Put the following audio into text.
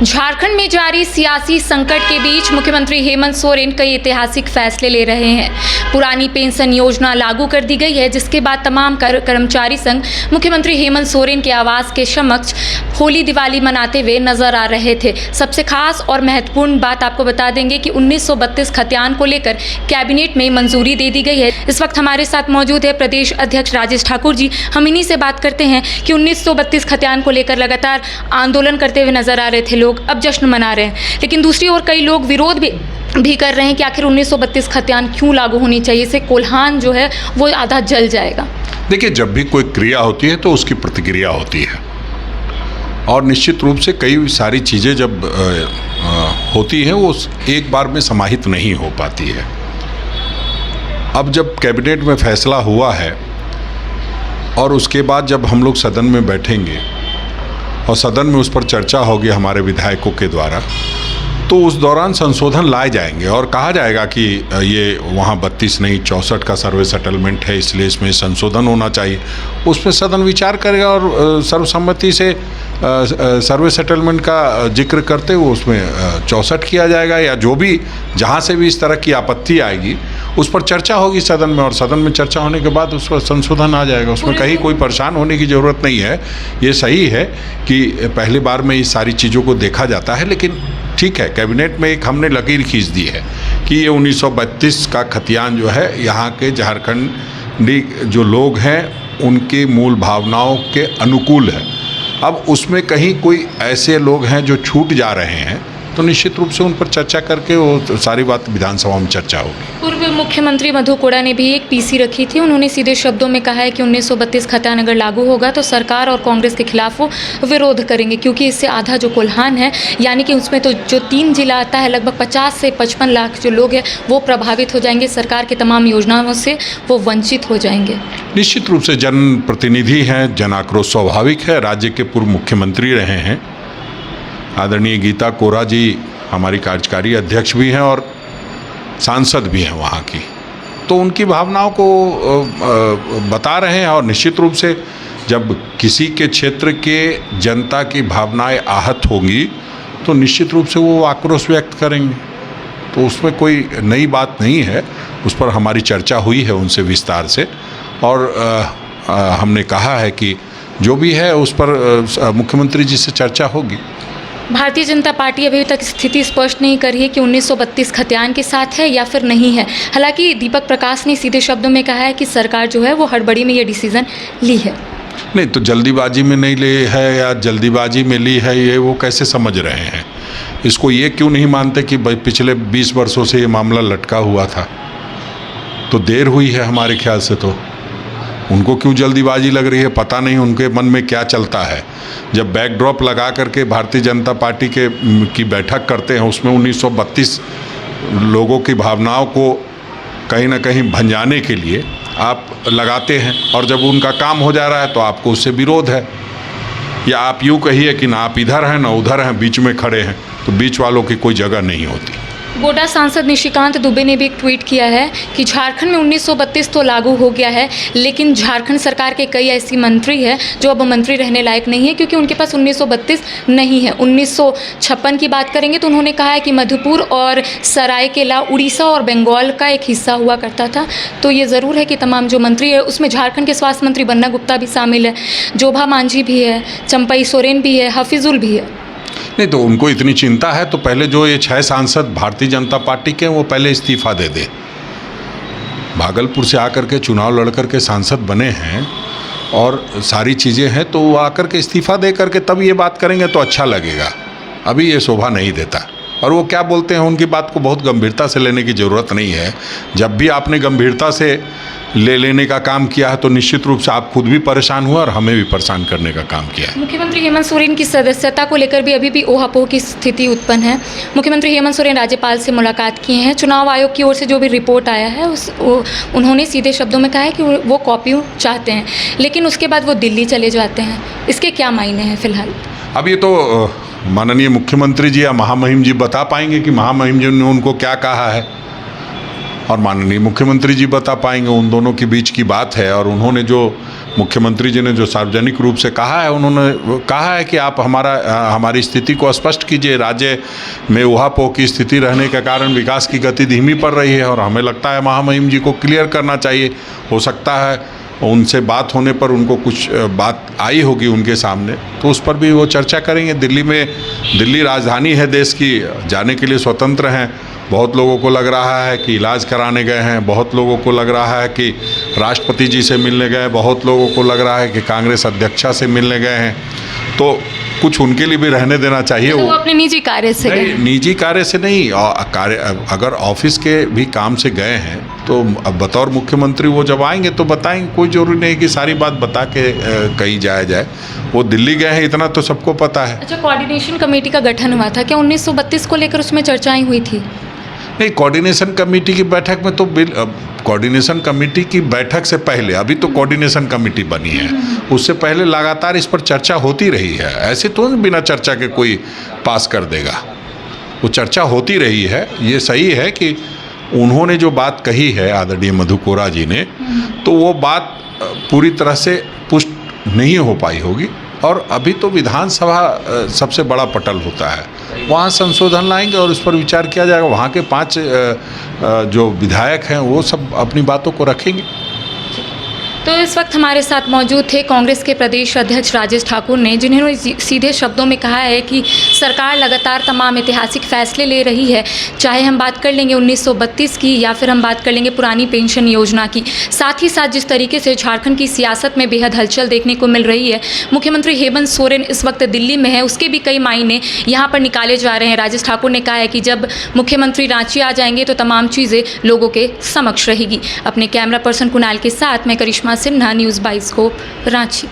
झारखंड में जारी सियासी संकट के बीच मुख्यमंत्री हेमंत सोरेन कई ऐतिहासिक फैसले ले रहे हैं। पुरानी पेंशन योजना लागू कर दी गई है, जिसके बाद तमाम कर्मचारी संघ मुख्यमंत्री हेमंत सोरेन के आवास के समक्ष होली दिवाली मनाते हुए नजर आ रहे थे। सबसे खास और महत्वपूर्ण बात आपको बता देंगे कि 1932 खतियान को लेकर कैबिनेट में मंजूरी दे दी गई है। इस वक्त हमारे साथ मौजूद है प्रदेश अध्यक्ष राजेश ठाकुर जी। हम इन्हीं से बात करते हैं कि 1932 खतियान को लेकर लगातार आंदोलन करते हुए नजर आ रहे थे लोग, अब जश्न मना रहे हैं, लेकिन दूसरी ओर कई लोग विरोध भी कर रहे हैं कि आखिर 1932 खतियान क्यों लागू होनी चाहिए, इससे कोल्हान जो है वो आधा जल जाएगा। देखिए, जब भी कोई क्रिया होती है तो उसकी प्रतिक्रिया होती है, और निश्चित रूप से कई सारी चीज़ें जब होती हैं वो एक बार में समाहित नहीं हो पाती है। अब जब कैबिनेट में फैसला हुआ है और उसके बाद जब हम लोग सदन में बैठेंगे और सदन में उस पर चर्चा होगी हमारे विधायकों के द्वारा, तो उस दौरान संशोधन लाए जाएंगे और कहा जाएगा कि ये वहाँ 32 नहीं 64 का सर्वे सेटलमेंट है, इसलिए इसमें संशोधन होना चाहिए। उस पर सदन विचार करेगा और सर्वसम्मति से सर्वे सेटलमेंट का जिक्र करते हुए उसमें 64 किया जाएगा, या जो भी जहाँ से भी इस तरह की आपत्ति आएगी उस पर चर्चा होगी सदन में, और सदन में चर्चा होने के बाद उस पर संशोधन आ जाएगा। उसमें कहीं कोई परेशान होने की ज़रूरत नहीं है। ये सही है कि पहली बार में इस सारी चीज़ों को देखा जाता है, लेकिन ठीक है, कैबिनेट में एक हमने लकीर खींच दी है कि ये 1932 का खतियान जो है यहाँ के झारखंडी जो लोग हैं उनके मूल भावनाओं के अनुकूल है। अब उसमें कहीं कोई ऐसे लोग हैं जो छूट जा रहे हैं तो निश्चित रूप से उन पर चर्चा करके वो सारी बात विधानसभा में चर्चा होगी। पूर्व मुख्यमंत्री मधु कोड़ा ने भी एक पीसी रखी थी। उन्होंने सीधे शब्दों में कहा है कि 1932 खतियान अगर लागू होगा तो सरकार और कांग्रेस के खिलाफ वो विरोध करेंगे, क्योंकि इससे आधा जो कोल्हान है, यानी कि उसमें तो जो 3 जिला आता है, लगभग 50 से 55 लाख जो लोग हैं वो प्रभावित हो जाएंगे, सरकार की तमाम योजनाओं से वो वंचित हो जाएंगे। निश्चित रूप से जनप्रतिनिधि हैं, जन आक्रोश स्वाभाविक है। राज्य के पूर्व मुख्यमंत्री रहे हैं, आदरणीय गीता कोरा जी हमारी कार्यकारी अध्यक्ष भी हैं और सांसद भी हैं वहाँ की, तो उनकी भावनाओं को बता रहे हैं। और निश्चित रूप से जब किसी के क्षेत्र के जनता की भावनाएं आहत होंगी तो निश्चित रूप से वो आक्रोश व्यक्त करेंगे, तो उसमें कोई नई बात नहीं है। उस पर हमारी चर्चा हुई है उनसे विस्तार से, और हमने कहा है कि जो भी है उस पर मुख्यमंत्री जी से चर्चा होगी। भारतीय जनता पार्टी अभी तक स्थिति स्पष्ट नहीं कर रही है कि 1932 खतियान के साथ है या फिर नहीं है। हालांकि दीपक प्रकाश ने सीधे शब्दों में कहा है कि सरकार जो है वो हड़बड़ी में ये डिसीजन ली है। नहीं तो जल्दीबाजी में नहीं ली है या जल्दीबाजी में ली है, ये वो कैसे समझ रहे हैं? इसको ये क्यों नहीं मानते कि भाई पिछले 20 वर्षों से ये मामला लटका हुआ था, तो देर हुई है हमारे ख्याल से। तो उनको क्यों जल्दीबाजी लग रही है, पता नहीं उनके मन में क्या चलता है। जब बैकड्रॉप लगा करके भारतीय जनता पार्टी की बैठक करते हैं, उसमें 1932 लोगों की भावनाओं को कहीं ना कहीं भंजाने के लिए आप लगाते हैं, और जब उनका काम हो जा रहा है तो आपको उससे विरोध है, या आप यूँ कहिए कि ना आप इधर हैं ना उधर हैं, बीच में खड़े हैं, तो बीच वालों की कोई जगह नहीं होती। गोड्डा सांसद निशिकांत दुबे ने भी एक ट्वीट किया है कि झारखंड में 1932 तो लागू हो गया है, लेकिन झारखंड सरकार के कई ऐसी मंत्री हैं जो अब मंत्री रहने लायक नहीं है, क्योंकि उनके पास 1932 नहीं है। 1956 की बात करेंगे तो उन्होंने कहा है कि मधुपुर और सरायकेला उड़ीसा और बंगाल का एक हिस्सा हुआ करता था। तो ये ज़रूर है कि तमाम जो मंत्री है उसमें झारखंड के स्वास्थ्य मंत्री बन्ना गुप्ता भी शामिल है, जोभा मांझी भी है, चंपई सोरेन भी है, हफीजुल भी है। नहीं तो उनको इतनी चिंता है तो पहले जो ये 6 सांसद भारतीय जनता पार्टी के हैं वो पहले इस्तीफा दे दे। भागलपुर से आकर के चुनाव लड़ कर के सांसद बने हैं और सारी चीज़ें हैं, तो वो आकर के इस्तीफा दे करके तब ये बात करेंगे तो अच्छा लगेगा। अभी ये शोभा नहीं देता। और वो क्या बोलते हैं उनकी बात को बहुत गंभीरता से लेने की ज़रूरत नहीं है। जब भी आपने गंभीरता से लेने का काम किया है तो निश्चित रूप से आप खुद भी परेशान हुआ और हमें भी परेशान करने का काम किया है। मुख्यमंत्री हेमंत सोरेन की सदस्यता को लेकर भी अभी भी ओहापोह की स्थिति उत्पन्न है। मुख्यमंत्री हेमंत सोरेन राज्यपाल से मुलाकात किए हैं। चुनाव आयोग की ओर से जो भी रिपोर्ट आया है उन्होंने सीधे शब्दों में कहा है कि वो कॉपी चाहते हैं, लेकिन उसके बाद वो दिल्ली चले जाते हैं। इसके क्या मायने हैं फिलहाल? अब ये तो माननीय मुख्यमंत्री जी या महामहिम जी बता पाएंगे कि महामहिम जी ने उनको क्या कहा है। और माननीय मुख्यमंत्री जी बता पाएंगे, उन दोनों के बीच की बात है। और उन्होंने जो मुख्यमंत्री जी ने जो सार्वजनिक रूप से कहा है, उन्होंने कहा है कि आप हमारी स्थिति को स्पष्ट कीजिए। राज्य में ऊहापोह की स्थिति रहने के कारण विकास की गति धीमी पड़ रही है और हमें लगता है महामहिम जी को क्लियर करना चाहिए। हो सकता है उनसे बात होने पर उनको कुछ बात आई होगी उनके सामने, तो उस पर भी वो चर्चा करेंगे। दिल्ली राजधानी है देश की, जाने के लिए स्वतंत्र हैं। बहुत लोगों को लग रहा है कि इलाज कराने गए हैं, बहुत लोगों को लग रहा है कि राष्ट्रपति जी से मिलने गए, बहुत लोगों को लग रहा है कि कांग्रेस अध्यक्षा से मिलने गए हैं। तो कुछ उनके लिए भी रहने देना चाहिए। तो वो अपने निजी कार्य से गए? निजी कार्य से नहीं, अगर ऑफिस के भी काम से गए हैं तो बतौर मुख्यमंत्री वो जब आएंगे तो बताएंगे। कोई जरूरी नहीं कि सारी बात बता के कहीं जाए। वो दिल्ली गए हैं इतना तो सबको पता है। अच्छा, कोऑर्डिनेशन कमेटी का गठन हुआ था, क्या 1932 को लेकर उसमें चर्चाएं हुई थी? नहीं, कोऑर्डिनेशन कमेटी की बैठक में तो कोऑर्डिनेशन कमेटी की बैठक से पहले, अभी तो कोऑर्डिनेशन कमेटी बनी है, उससे पहले लगातार इस पर चर्चा होती रही है। ऐसे तो बिना चर्चा के कोई पास कर देगा, वो चर्चा होती रही है। ये सही है कि उन्होंने जो बात कही है आदरणीय मधु कोरा जी ने, तो वो बात पूरी तरह से पुष्ट नहीं हो पाई होगी। और अभी तो विधानसभा सबसे बड़ा पटल होता है, वहाँ संशोधन लाएंगे और उस पर विचार किया जाएगा। वहाँ के 5 जो विधायक हैं वो सब अपनी बातों को रखेंगे। तो इस वक्त हमारे साथ मौजूद थे कांग्रेस के प्रदेश अध्यक्ष राजेश ठाकुर ने, जिन्होंने सीधे शब्दों में कहा है कि सरकार लगातार तमाम ऐतिहासिक फैसले ले रही है, चाहे हम बात कर लेंगे 1932 की या फिर हम बात कर लेंगे पुरानी पेंशन योजना की। साथ ही साथ जिस तरीके से झारखंड की सियासत में बेहद हलचल देखने को मिल रही है, मुख्यमंत्री हेमंत सोरेन इस वक्त दिल्ली में है, उसके भी कई मायने यहाँ पर निकाले जा रहे हैं। राजेश ठाकुर ने कहा है कि जब मुख्यमंत्री रांची आ जाएंगे तो तमाम चीज़ें लोगों के समक्ष रहेगी। अपने कैमरा पर्सन कुणाल के साथ मैं करिश्मा सिन्हा, न्यूज़ 22 रांची।